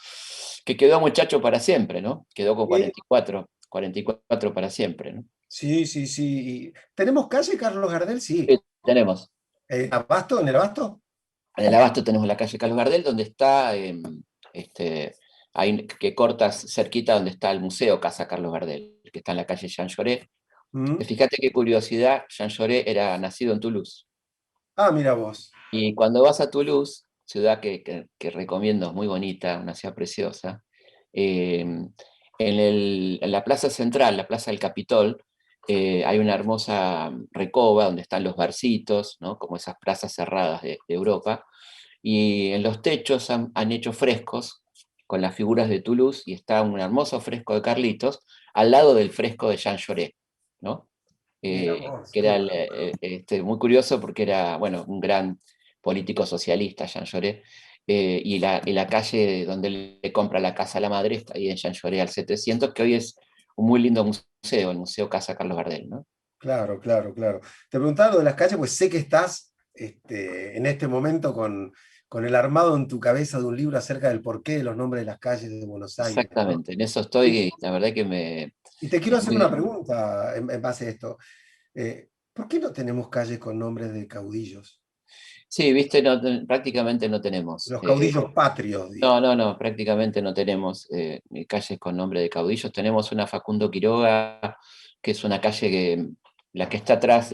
que quedó muchacho para siempre, ¿no? Quedó con Sí, 44 para siempre, ¿no? sí, sí, sí. ¿Tenemos calle, Carlos Gardel? Sí. Tenemos. ¿Abasto? ¿En el Abasto? En el Abasto tenemos la calle Carlos Gardel, donde está, este, ahí que cortas cerquita donde está el museo Casa Carlos Gardel, que está en la calle Jean Jaurès. Mm. Fíjate qué curiosidad, Jean Jaurès era nacido en Toulouse. Ah, mira vos. Y cuando vas a Toulouse, ciudad que recomiendo, es muy bonita, una ciudad preciosa, en la plaza central, la plaza del Capitol, hay una hermosa recoba donde están los barcitos, ¿no? Como esas plazas cerradas de Europa, y en los techos han hecho frescos con las figuras de Toulouse y está un hermoso fresco de Carlitos al lado del fresco de Jean Jaurès, ¿no? Mira vos, Que qué era bueno. muy curioso porque era, bueno, un gran político socialista, Jean Jaurès, y la calle donde le compra la casa a la madre está ahí en Jean Jaurès al 700, que hoy es un muy lindo museo, el Museo Casa Carlos Gardel, ¿no? Claro, claro, claro. Te preguntaba lo de las calles, pues sé que estás en este momento con el armado en tu cabeza de un libro acerca del porqué de los nombres de las calles de Buenos Aires, ¿no? Exactamente, en eso Y, estoy, la verdad que y te quiero es hacer una muy... pregunta en base a esto. ¿Por qué no tenemos calles con nombres de caudillos? Sí, viste, no, prácticamente no tenemos. Los caudillos patrios, digo. No, no, no, prácticamente no tenemos calles con nombre de caudillos. Tenemos una Facundo Quiroga, que es una calle la que está atrás,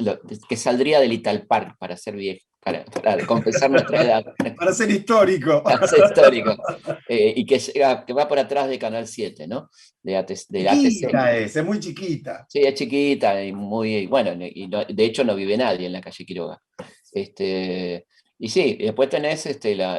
que saldría del Ital Park para ser viejo, para confesar nuestra edad, Para ser histórico. para ser histórico, y que va por atrás de Canal 7, ¿no? Del ATC. Chiquita es muy chiquita. Sí, es chiquita y muy, bueno, de hecho no vive nadie en la calle Quiroga. Y sí, y después tenés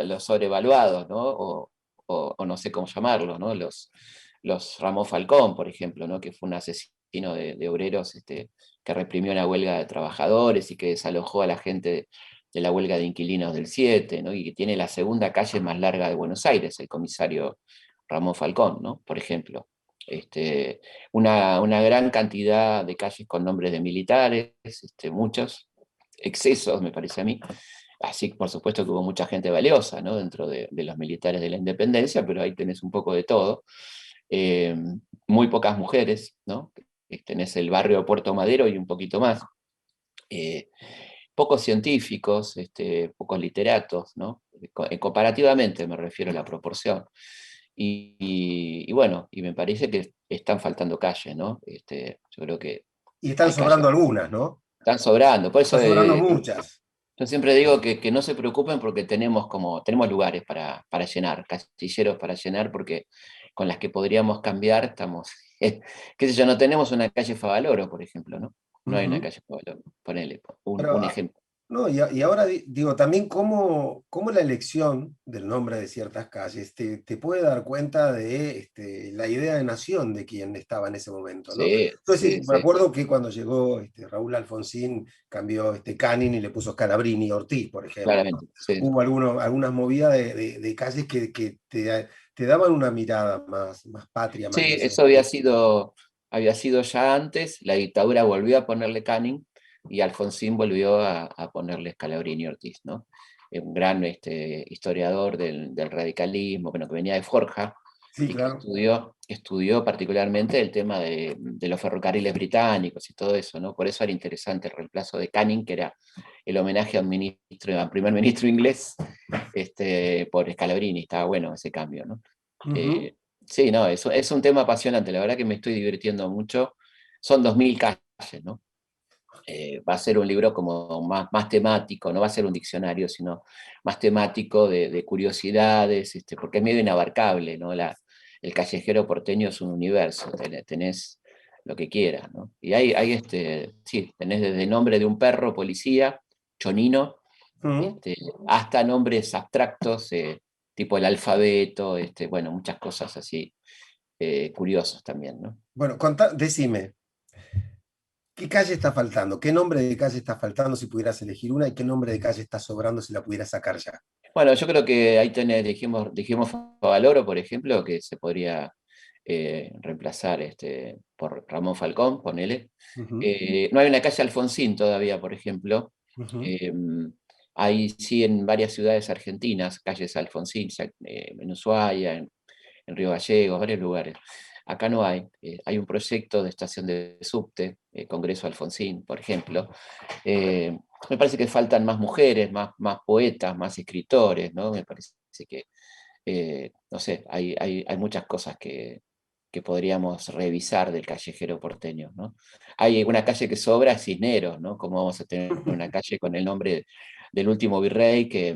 los sobrevaluados, ¿no? O no sé cómo llamarlo, ¿no? Los Ramón Falcón, por ejemplo, ¿no? Que fue un asesino de obreros que reprimió la huelga de trabajadores y que desalojó a la gente de la huelga de inquilinos del 7, ¿no? Y que tiene la segunda calle más larga de Buenos Aires, el comisario Ramón Falcón, ¿no? Por ejemplo. Este, una gran cantidad de calles con nombres de militares, muchos excesos, me parece a mí. Así, por supuesto que hubo mucha gente valiosa, ¿no? Dentro de los militares de la independencia, pero ahí tenés un poco de todo. Eh, Muy pocas mujeres, ¿no? Tenés el barrio de Puerto Madero y un poquito más. Eh, Pocos científicos, pocos literatos, ¿no? Comparativamente me refiero a la proporción. Y bueno, y me parece que están faltando calles, ¿no? Yo creo que Y están hay calles sobrando algunas, ¿no? están sobrando. Por eso Están sobrando muchas. yo siempre digo que no se preocupen porque tenemos lugares para llenar, casilleros para llenar, porque con las que podríamos cambiar estamos, qué sé yo, no tenemos una calle Favaloro, por ejemplo, ¿no? No hay una Ujú. calle Favaloro, ponele un Pero ejemplo. No, y ahora digo, también cómo la elección del nombre de ciertas calles te puede dar cuenta de la idea de nación de quien estaba en ese momento, ¿no? Sí, Entonces, sí, me sí, acuerdo que cuando llegó Raúl Alfonsín, cambió Canning y le puso Scalabrini y Ortiz, por ejemplo. claramente, sí. Hubo algunas movidas de calles que te daban una mirada más patria, más Sí, eso nacional. había sido ya antes, la dictadura volvió a ponerle Canning y Alfonsín volvió a ponerle Scalabrini y Ortiz, ¿no? Un gran historiador del radicalismo, bueno, que venía de Forja Sí, y que claro. estudió particularmente el tema de los ferrocarriles británicos y todo eso, ¿no? Por eso era interesante el reemplazo de Canning, que era el homenaje al primer ministro inglés, por Scalabrini, estaba bueno ese cambio, ¿no? Ujú. Eh, sí, no, es un tema apasionante, la verdad que me estoy divirtiendo mucho. Son 2000 calles, ¿no? Va a ser un libro como más temático, no va a ser un diccionario, sino más temático de curiosidades, porque es medio inabarcable, ¿no? El callejero porteño es un universo, tenés lo que quieras, ¿no? Y sí, tenés desde el nombre de un perro, policía, chonino, Ujú. este, hasta nombres abstractos, tipo el alfabeto, bueno, muchas cosas así, curiosos también, ¿no? Bueno, decime. ¿Qué calle está faltando? ¿Qué nombre de calle está faltando si pudieras elegir una? ¿Y qué nombre de calle está sobrando si la pudieras sacar ya? Bueno, yo creo que ahí dijimos Favaloro, por ejemplo, que se podría reemplazar por Ramón Falcón, ponele. Ujú, No hay una calle Alfonsín todavía, por ejemplo. ujú. Eh, Hay sí en varias ciudades argentinas, calles Alfonsín, en Ushuaia, en Río Gallegos, varios lugares. Acá no hay. Hay un proyecto de estación de subte, Congreso Alfonsín, por ejemplo. Eh, Me parece que faltan más mujeres, más poetas, más escritores, ¿no? Me parece que, no sé, hay muchas cosas que podríamos revisar del callejero porteño, ¿no? Hay una calle que sobra, es Cisneros, ¿no? Como vamos a tener una calle con el nombre del último virrey que,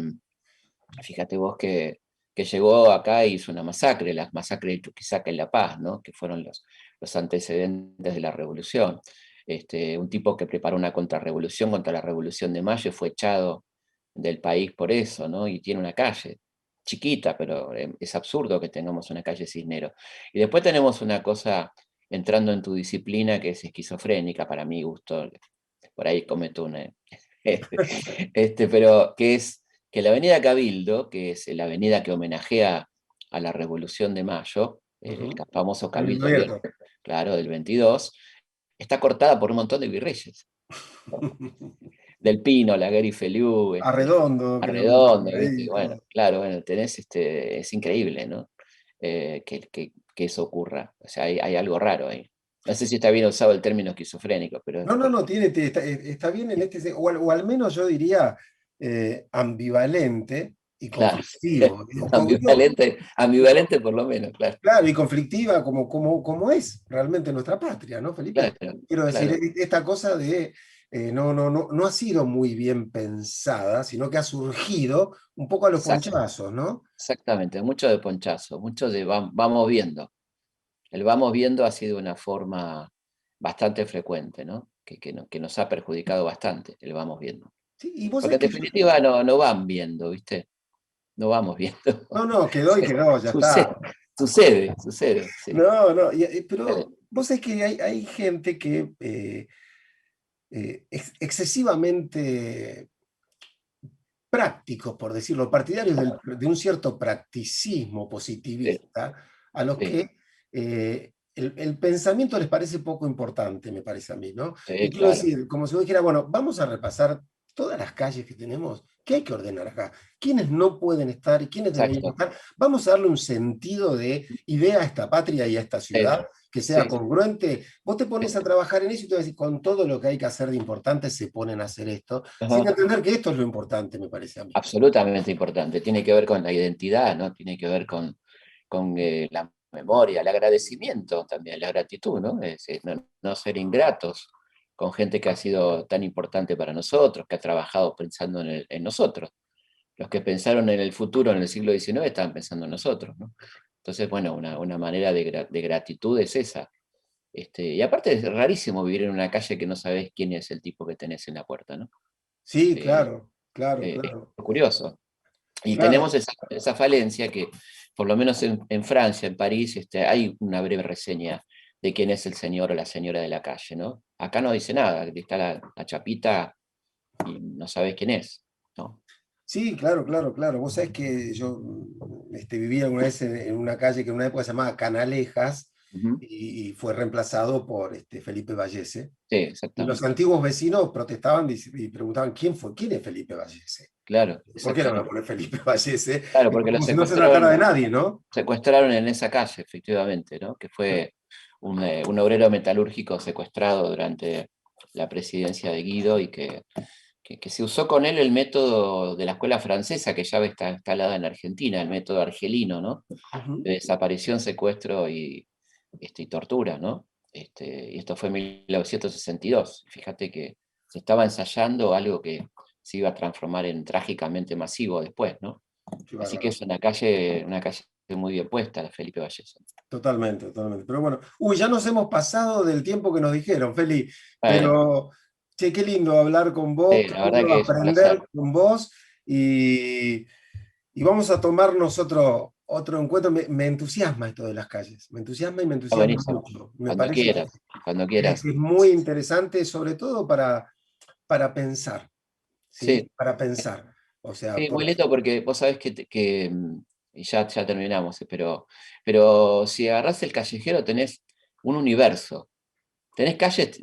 fíjate vos que llegó acá y hizo una masacre, la masacre de Chuquisaca en La Paz, ¿no? Que fueron los antecedentes de la revolución. Un tipo que preparó una contrarrevolución contra la Revolución de Mayo fue echado del país por eso, ¿no? Y tiene una calle chiquita, pero es absurdo que tengamos una calle Cisnero. Y después tenemos una cosa, entrando en tu disciplina, que es esquizofrénica para mi gusto, por ahí cometo una... pero que es que la avenida Cabildo, que es la avenida que homenajea a la Revolución de Mayo, el Ujú. famoso Cabildo Cabildo Abierto, abierto. claro, del 22, está cortada por un montón de virreyes. Del Pino, Laguerre y Feliú, Arredondo, que lo metieron Arredondo, ¿viste? ahí y Bueno, todo. claro, bueno, tenés, es increíble, ¿no? Que eso ocurra. O sea, hay algo raro ahí. No sé si está bien usado el término esquizofrénico, pero No, no, no, está bien en o al menos yo diría ambivalente y claro, conflictivo. ambivalente por lo menos, claro, Claro, y conflictiva como es realmente nuestra patria, ¿no, Felipe? claro, Quiero decir, claro. esta cosa de no ha sido muy bien pensada, sino que ha surgido un poco a los Exacto, ponchazos, ¿no? exactamente, mucho de ponchazo, mucho de vamos viendo. El vamos viendo ha sido una forma bastante frecuente, ¿no? Que nos ha perjudicado bastante, el vamos viendo. Sí, y vos Porque sabés en que definitiva no van viendo, ¿viste? No vamos viendo. no, quedó y quedó, ya Sucede, está. sucede, sí. No, no, pero vos sabés que hay gente que excesivamente prácticos, por decirlo, partidarios de un cierto practicismo Sí, positivista, a los sí, que el pensamiento les parece poco importante, me parece a mí, ¿no? Y sí, quiero claro, decir, como si yo dijera, bueno, vamos a repasar todas las calles que tenemos, ¿qué hay que ordenar acá? ¿Quiénes no pueden estar y quiénes deberían exacto. estar? Vamos a darle un sentido de idea a esta patria y a esta Sí, ciudad que sea sí, congruente. Vos te pones sí. a trabajar en eso y te vas a decir, con todo lo que hay que hacer de importante, se ponen a hacer esto sin Ajá. entender que esto es lo importante, me parece a mí. Absolutamente importante. Tiene que ver con la identidad, ¿no? Tiene que ver con la memoria, el agradecimiento también, la gratitud, ¿no? Es decir, no ser ingratos con gente que ha sido tan importante para nosotros, que ha trabajado pensando en nosotros. Los que pensaron en el futuro en el siglo XIX estaban pensando en nosotros, ¿no? Entonces, bueno, una manera de gratitud es esa. Y aparte es rarísimo vivir en una calle que no sabes quién es el tipo que tenés en la puerta, ¿no? Sí, Eh, claro, claro, es claro, curioso. Y claro. tenemos esa falencia que, por lo menos en Francia, en París, hay una breve reseña de quién es el señor o la señora de la calle, ¿no? Acá no dice nada, está la chapita y no sabes quién es, ¿no? Sí, claro, claro, claro. Vos sabés que yo viví alguna vez en una calle que en una época se llamaba Canalejas Ujú. y fue reemplazado por Felipe Vallese. Sí, Y los exactamente. antiguos vecinos protestaban y preguntaban quién es Felipe Vallese. Claro, ¿Por qué le van a exactamente. poner Felipe Vallese? Claro, Es porque lo como si no se tratara de secuestraron, nadie, ¿no? secuestraron en esa calle, efectivamente, ¿no? Que fue un obrero metalúrgico secuestrado durante la presidencia de Guido y que se usó con él el método de la escuela francesa, que ya está instalada en Argentina, el método argelino, ¿no? Ujú. De desaparición, secuestro y tortura, ¿no? Y esto fue en 1962. Fíjate que se estaba ensayando algo que se iba a transformar en trágicamente masivo después, ¿no? Qué Así que bárbaro. es una calle muy bien puesta, la Felipe Vallés. Totalmente, totalmente. Pero bueno, uy, ya nos hemos pasado del tiempo que nos dijeron, Feli. Bueno, Pero, che, qué lindo hablar con vos, sí, qué la verdad lindo que es un placer. aprender con vos. Y, y vamos a tomarnos otro encuentro. Me entusiasma esto de las calles. Me entusiasma y me Está entusiasma buenísimo. mucho. Me Cuando parece quieras, cuando que quieras. es muy interesante, sobre todo para pensar, ¿sí? Sí, Para pensar. O sea, sí, muy porque... lindo porque vos sabés y ya terminamos, pero si agarrás el callejero tenés un universo. Tenés calles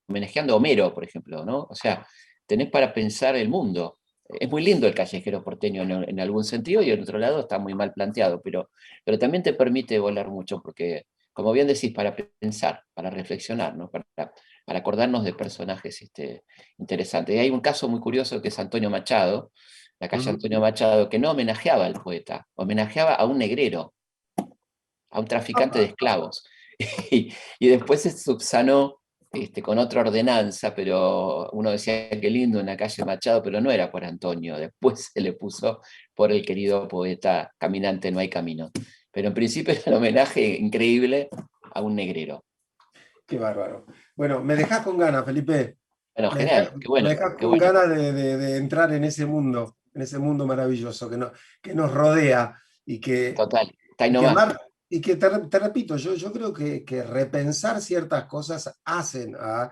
homenajeando a Homero, por ejemplo, ¿no? O sea, tenés para pensar el mundo. Es muy lindo el callejero porteño en algún sentido y en otro lado está muy mal planteado, pero también te permite volar mucho porque, como bien decís, para pensar, para reflexionar, ¿no? Para acordarnos de personajes interesantes. Y hay un caso muy curioso que es Antonio Machado, la calle Ujú. Antonio Machado, que no homenajeaba al poeta, homenajeaba a un negrero, a un traficante de Apa. esclavos. Y después se subsanó con otra ordenanza, pero uno decía que lindo en la calle Machado, pero no era por Antonio, después se le puso por el querido poeta Caminante no hay camino. Pero en principio era un homenaje increíble a un negrero. Qué bárbaro. Bueno, me dejás con ganas, Felipe. Bueno, Me deja- genial, qué me bueno, dejas qué con bueno. ganas de entrar en ese mundo maravilloso que nos rodea y Total, está ahí y que, nomás. y que te repito, yo creo que repensar ciertas cosas hacen a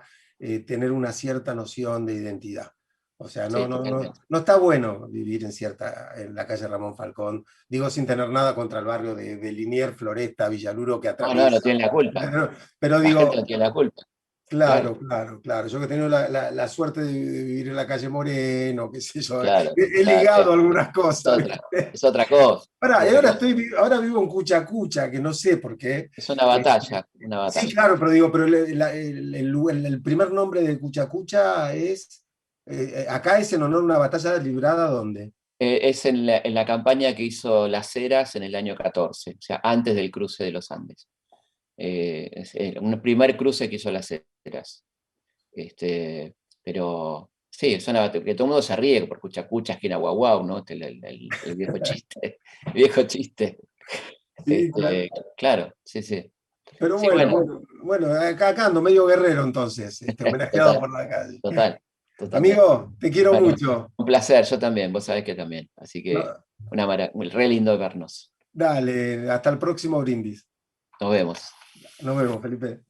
tener una cierta noción de identidad. O sea, Sí, totalmente. no está bueno vivir en la calle Ramón Falcón, digo sin tener nada contra el barrio de Liniers, Floresta, Villaluro que No, no, no atraviesa. tiene la culpa. Pero La gente digo, no tiene la culpa, claro, claro, claro, claro. Yo que he tenido la suerte de vivir en la calle Moreno, qué sé yo, claro. he Ya, ligado algunas es cosas, otra, ¿viste? es otra cosa, es Pará, y otra ahora, cosa. ahora vivo en Cuchacucha, que no sé por qué. Es una Eh, batalla, una sí, batalla. claro, pero digo, pero el primer nombre de Cuchacucha es, acá es en honor a una batalla librada, ¿dónde? Es en la campaña que hizo Las Heras en el año 14, o sea, antes del cruce de los Andes. Es un primer cruce que hizo Las Heras. Pero sí, es una batalla que todo el mundo se ríe por Cuchacucha, esquina Guau, ¿no? El viejo chiste. El viejo chiste. Sí, claro. Claro, sí, sí. Pero Sí, bueno, bueno, bueno, bueno, acá ando medio guerrero entonces, homenajeado total, por la calle. total, totalmente. Amigo, te quiero Bueno, mucho. un placer, yo también, vos sabés que también. Así que No, re lindo vernos. dale, hasta el próximo brindis. Nos vemos. Nos vemos, Felipe.